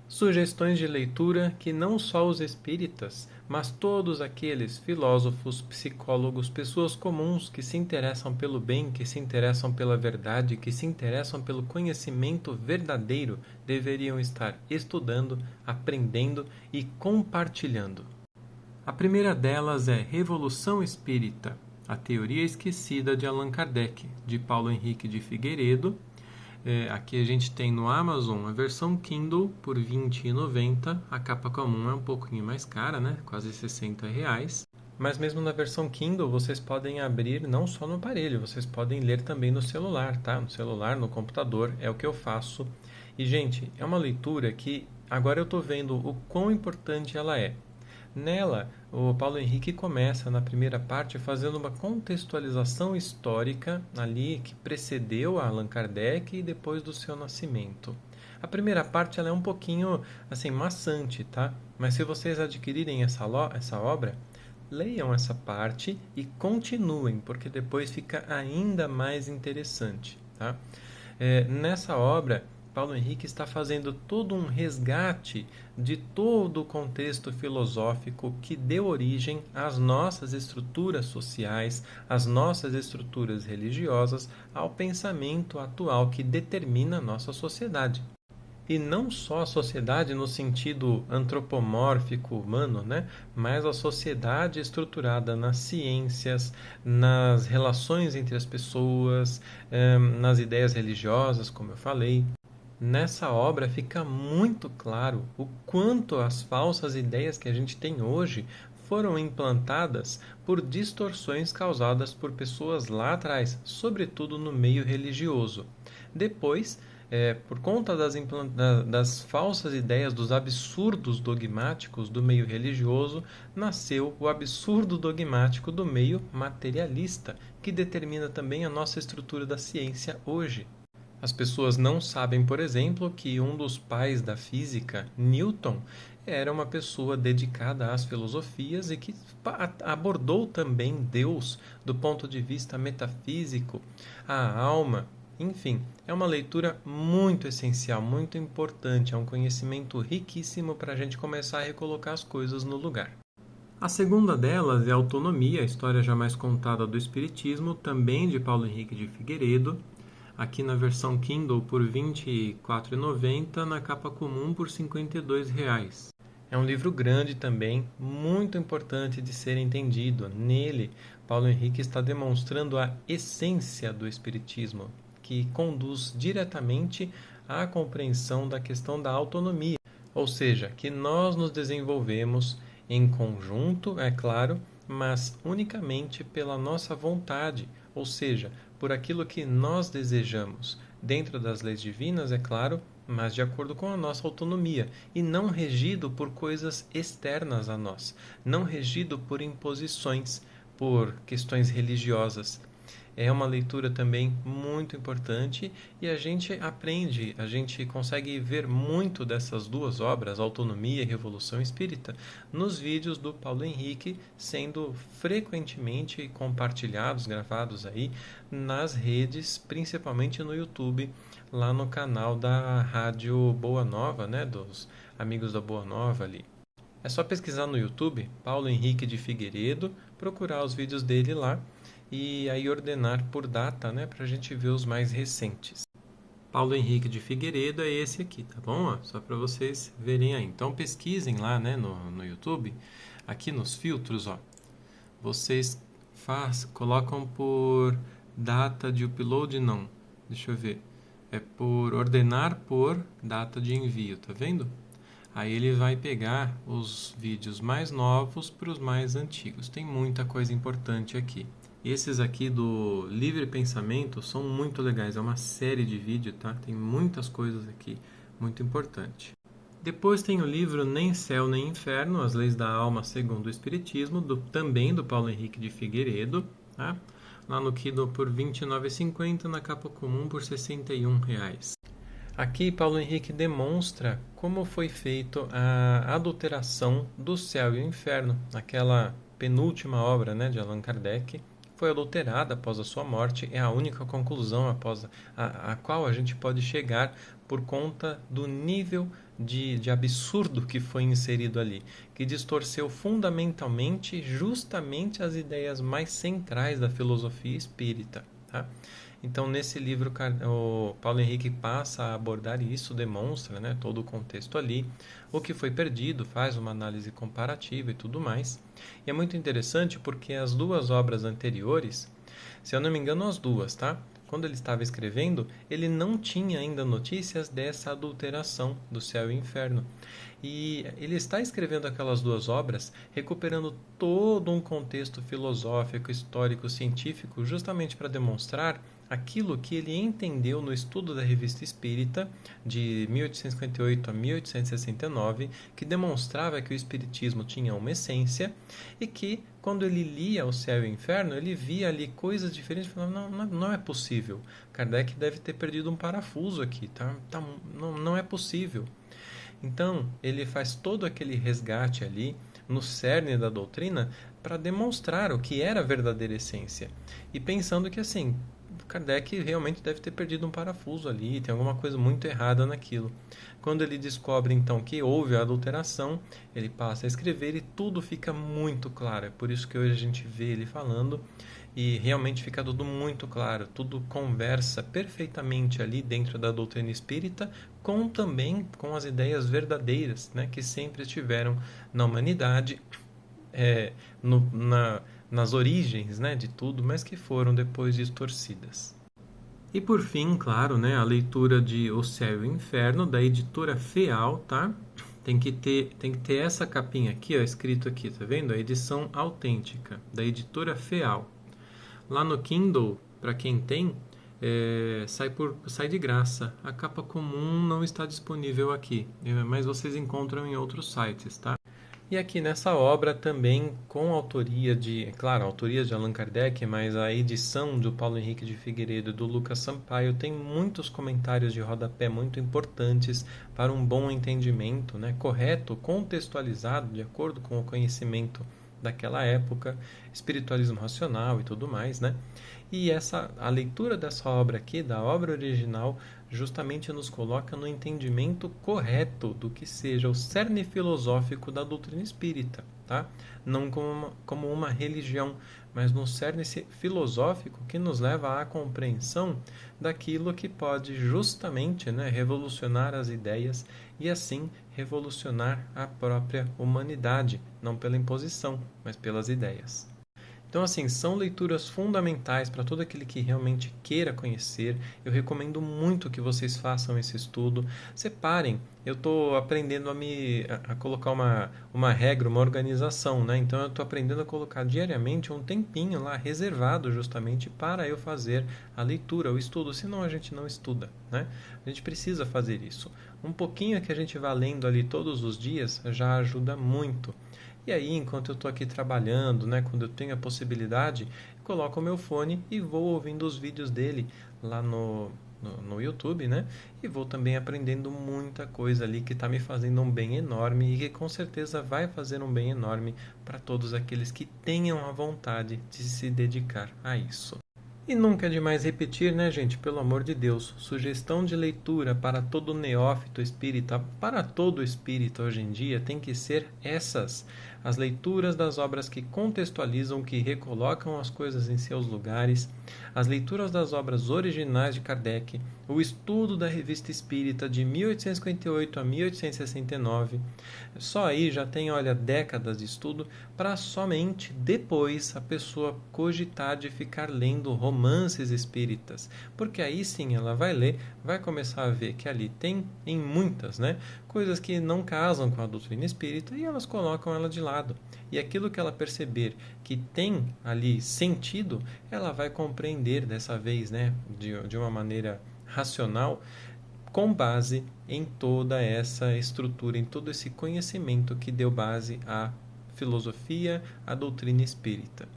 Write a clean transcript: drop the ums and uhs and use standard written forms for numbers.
Sugestões de leitura que não só os espíritas, mas todos aqueles filósofos, psicólogos, pessoas comuns que se interessam pelo bem, que se interessam pela verdade, que se interessam pelo conhecimento verdadeiro, deveriam estar estudando, aprendendo e compartilhando. A primeira delas é Revolução Espírita, a teoria esquecida de Allan Kardec, de Paulo Henrique de Figueiredo. Aqui a gente tem no Amazon a versão Kindle por R$ 20,90. A capa comum é um pouquinho mais cara, né? Quase R$ 60. Mas mesmo na versão Kindle, vocês podem abrir não só no aparelho, vocês podem ler também no celular, tá? No celular, no computador, é o que eu faço. E, gente, é uma leitura que agora eu estou vendo o quão importante ela é. Nela, o Paulo Henrique começa na primeira parte fazendo uma contextualização histórica ali que precedeu a Allan Kardec e depois do seu nascimento. A primeira parte ela é um pouquinho assim maçante, tá? Mas se vocês adquirirem essa obra, leiam essa parte e continuem, porque depois fica ainda mais interessante, tá? Nessa obra, Paulo Henrique está fazendo todo um resgate de todo o contexto filosófico que deu origem às nossas estruturas sociais, às nossas estruturas religiosas, ao pensamento atual que determina a nossa sociedade. E não só a sociedade no sentido antropomórfico humano, né? Mas a sociedade estruturada nas ciências, nas relações entre as pessoas, nas ideias religiosas, como eu falei. Nessa obra fica muito claro o quanto as falsas ideias que a gente tem hoje foram implantadas por distorções causadas por pessoas lá atrás, sobretudo no meio religioso. Depois, por conta das falsas ideias, dos absurdos dogmáticos do meio religioso, nasceu o absurdo dogmático do meio materialista, que determina também a nossa estrutura da ciência hoje. As pessoas não sabem, por exemplo, que um dos pais da física, Newton, era uma pessoa dedicada às filosofias e que abordou também Deus do ponto de vista metafísico, a alma. Enfim, é uma leitura muito essencial, muito importante, é um conhecimento riquíssimo para a gente começar a recolocar as coisas no lugar. A segunda delas é Autonomia, a história jamais contada do Espiritismo, também de Paulo Henrique de Figueiredo, aqui na versão Kindle por R$ 24,90, na capa comum por R$ 52. É um livro grande também, muito importante de ser entendido. Nele, Paulo Henrique está demonstrando a essência do Espiritismo, que conduz diretamente à compreensão da questão da autonomia, ou seja, que nós nos desenvolvemos em conjunto, é claro, mas unicamente pela nossa vontade, ou seja, por aquilo que nós desejamos, dentro das leis divinas, é claro, mas de acordo com a nossa autonomia, e não regido por coisas externas a nós, não regido por imposições, por questões religiosas. É uma leitura também muito importante e a gente aprende, a gente consegue ver muito dessas duas obras, Autonomia e Revolução Espírita, nos vídeos do Paulo Henrique sendo frequentemente compartilhados, gravados aí nas redes, principalmente no YouTube, lá no canal da Rádio Boa Nova, né, dos amigos da Boa Nova ali. É só pesquisar no YouTube, Paulo Henrique de Figueiredo, procurar os vídeos dele lá e aí ordenar por data, né, para a gente ver os mais recentes. Paulo Henrique de Figueiredo é esse aqui, tá bom? Só para vocês verem aí. Então pesquisem lá, né, no YouTube, aqui nos filtros, ó. Vocês colocam por data de upload, não. Deixa eu ver. É por ordenar por data de envio, tá vendo? Aí ele vai pegar os vídeos mais novos para os mais antigos. Tem muita coisa importante aqui. Esses aqui do Livre Pensamento são muito legais. É uma série de vídeos, tá? Tem muitas coisas aqui, muito importante. Depois tem o livro Nem Céu Nem Inferno, As Leis da Alma segundo o Espiritismo, também do Paulo Henrique de Figueiredo, tá? Lá no Kindle por R$ 29,50, na capa comum por R$ 61. Aqui Paulo Henrique demonstra como foi feito a adulteração do céu e o inferno, aquela penúltima obra, né, de Allan Kardec, foi adulterada após a sua morte, é a única conclusão após a qual a gente pode chegar por conta do nível de absurdo que foi inserido ali, que distorceu fundamentalmente justamente as ideias mais centrais da filosofia espírita. Tá? Então, nesse livro, o Paulo Henrique passa a abordar isso, demonstra, né, todo o contexto ali, o que foi perdido, faz uma análise comparativa e tudo mais. E é muito interessante porque as duas obras anteriores, se eu não me engano, as duas, tá? Quando ele estava escrevendo, ele não tinha ainda notícias dessa adulteração do céu e inferno. E ele está escrevendo aquelas duas obras recuperando todo um contexto filosófico, histórico, científico, justamente para demonstrar aquilo que ele entendeu no estudo da Revista Espírita de 1858 a 1869, que demonstrava que o espiritismo tinha uma essência e que quando ele lia o céu e o inferno, ele via ali coisas diferentes e falava, não é possível. Kardec deve ter perdido um parafuso aqui, não é possível. Então, ele faz todo aquele resgate ali no cerne da doutrina para demonstrar o que era a verdadeira essência. E pensando que, assim, Kardec realmente deve ter perdido um parafuso ali, tem alguma coisa muito errada naquilo. Quando ele descobre, então, que houve a adulteração, ele passa a escrever e tudo fica muito claro. É por isso que hoje a gente vê ele falando e realmente fica tudo muito claro, tudo conversa perfeitamente ali dentro da doutrina espírita, também com as ideias verdadeiras, né, que sempre estiveram na humanidade, é, nas origens, né, de tudo, mas que foram depois distorcidas. E por fim, claro, né, a leitura de O Céu e o Inferno, da editora Feal, tá? Tem que ter essa capinha aqui, ó, escrito aqui, tá vendo? A edição autêntica, da editora Feal. Lá no Kindle, para quem tem, sai de graça. A capa comum não está disponível aqui, mas vocês encontram em outros sites, tá? E aqui nessa obra também com autoria claro, autoria de Allan Kardec, mas a edição do Paulo Henrique de Figueiredo e do Lucas Sampaio tem muitos comentários de rodapé muito importantes para um bom entendimento, né, correto, contextualizado, de acordo com o conhecimento daquela época, espiritualismo racional e tudo mais, né? E a leitura dessa obra aqui, da obra original, justamente nos coloca no entendimento correto do que seja o cerne filosófico da doutrina espírita, tá? Não como uma religião, mas no cerne filosófico que nos leva à compreensão daquilo que pode justamente, né, revolucionar as ideias e assim revolucionar a própria humanidade, não pela imposição, mas pelas ideias. Então, assim, são leituras fundamentais para todo aquele que realmente queira conhecer. Eu recomendo muito que vocês façam esse estudo. Separem. Eu estou aprendendo a colocar uma regra, uma organização, né? Então, eu estou aprendendo a colocar diariamente um tempinho lá reservado justamente para eu fazer a leitura, o estudo. Senão, a gente não estuda, né? A gente precisa fazer isso. Um pouquinho que a gente vá lendo ali todos os dias já ajuda muito. E aí, enquanto eu estou aqui trabalhando, né, quando eu tenho a possibilidade, coloco o meu fone e vou ouvindo os vídeos dele lá no YouTube, né? E vou também aprendendo muita coisa ali que está me fazendo um bem enorme e que com certeza vai fazer um bem enorme para todos aqueles que tenham a vontade de se dedicar a isso. E nunca é demais repetir, né, gente? Pelo amor de Deus. Sugestão de leitura para todo neófito espírita, para todo espírita hoje em dia, tem que ser essas. As leituras das obras que contextualizam, que recolocam as coisas em seus lugares, as leituras das obras originais de Kardec, o estudo da Revista Espírita de 1858 a 1869. Só aí já tem, olha, décadas de estudo para somente depois a pessoa cogitar de ficar lendo romances espíritas, porque aí sim ela vai ler, vai começar a ver que ali tem em muitas, né, coisas que não casam com a doutrina espírita e elas colocam ela de lado. E aquilo que ela perceber que tem ali sentido, ela vai compreender dessa vez, né, de uma maneira racional, com base em toda essa estrutura, em todo esse conhecimento que deu base à filosofia, à doutrina espírita.